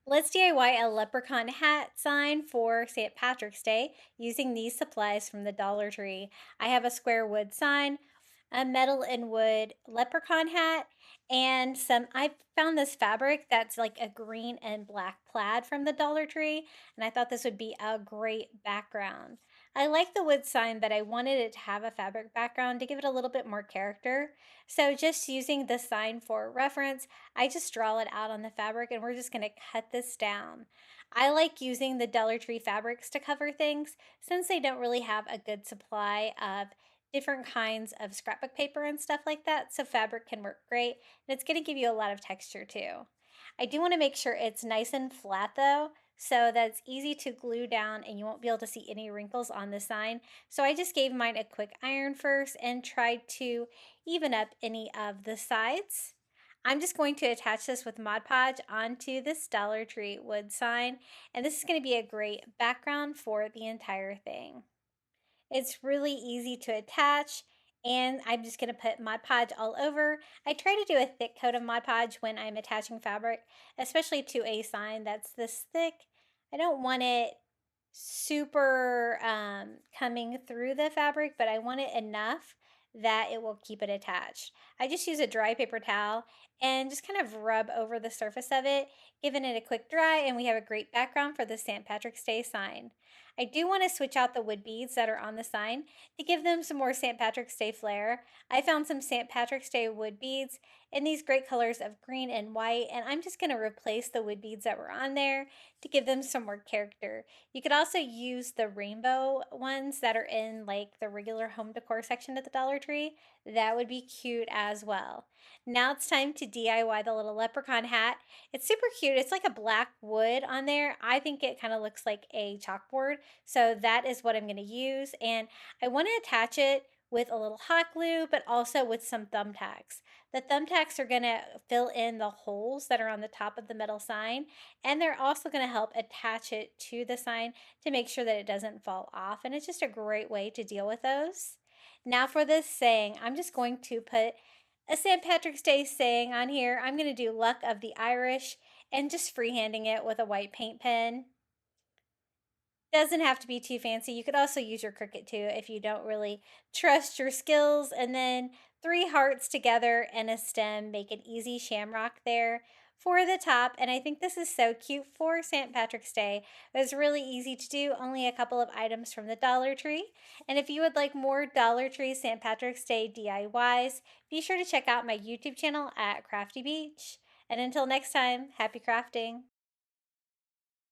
Let's DIY a leprechaun hat sign for St. Patrick's Day using these supplies from the Dollar Tree. I have a square wood sign, a metal and wood leprechaun hat, and I found this fabric that's like a green and black plaid from the Dollar Tree, and I thought this would be a great background. I like the wood sign, but I wanted it to have a fabric background to give it a little bit more character. So just using the sign for reference, I just draw it out on the fabric and we're just gonna cut this down. I like using the Dollar Tree fabrics to cover things since they don't really have a good supply of different kinds of scrapbook paper and stuff like that. So fabric can work great and it's gonna give you a lot of texture too. I do wanna make sure it's nice and flat though, so that it's easy to glue down and you won't be able to see any wrinkles on the sign. So I just gave mine a quick iron first and tried to even up any of the sides. I'm just going to attach this with Mod Podge onto this Dollar Tree wood sign, and this is going to be a great background for the entire thing. It's really easy to attach, and I'm just going to put Mod Podge all over. I try to do a thick coat of Mod Podge when I'm attaching fabric, especially to a sign that's this thick. I don't want it super coming through the fabric, but I want it enough that it will keep it attached. I just use a dry paper towel and just kind of rub over the surface of it, giving it a quick dry, and we have a great background for the St. Patrick's Day sign. I do want to switch out the wood beads that are on the sign to give them some more St. Patrick's Day flair. I found some St. Patrick's Day wood beads in these great colors of green and white, and I'm just going to replace the wood beads that were on there to give them some more character. You could also use the rainbow ones that are in like the regular home decor section at the Dollar Tree. That would be cute as well. Now it's time to DIY the little leprechaun hat. It's super cute. It's like a black wood on there. I think it kind of looks like a chalkboard. So that is what I'm going to use. And I want to attach it with a little hot glue, but also with some thumbtacks. The thumbtacks are going to fill in the holes that are on the top of the metal sign, and they're also going to help attach it to the sign to make sure that it doesn't fall off. And it's just a great way to deal with those. Now for this saying, I'm just going to put a St. Patrick's Day saying on here. I'm going to do Luck of the Irish and just freehanding it with a white paint pen. Doesn't have to be too fancy. You could also use your Cricut too if you don't really trust your skills. And then three hearts together and a stem make an easy shamrock there for the top. And I think this is so cute for St. Patrick's Day. It was really easy to do, only a couple of items from the Dollar Tree. And if you would like more Dollar Tree St. Patrick's Day DIYs, be sure to check out my YouTube channel at Crafty Beach. And until next time, happy crafting.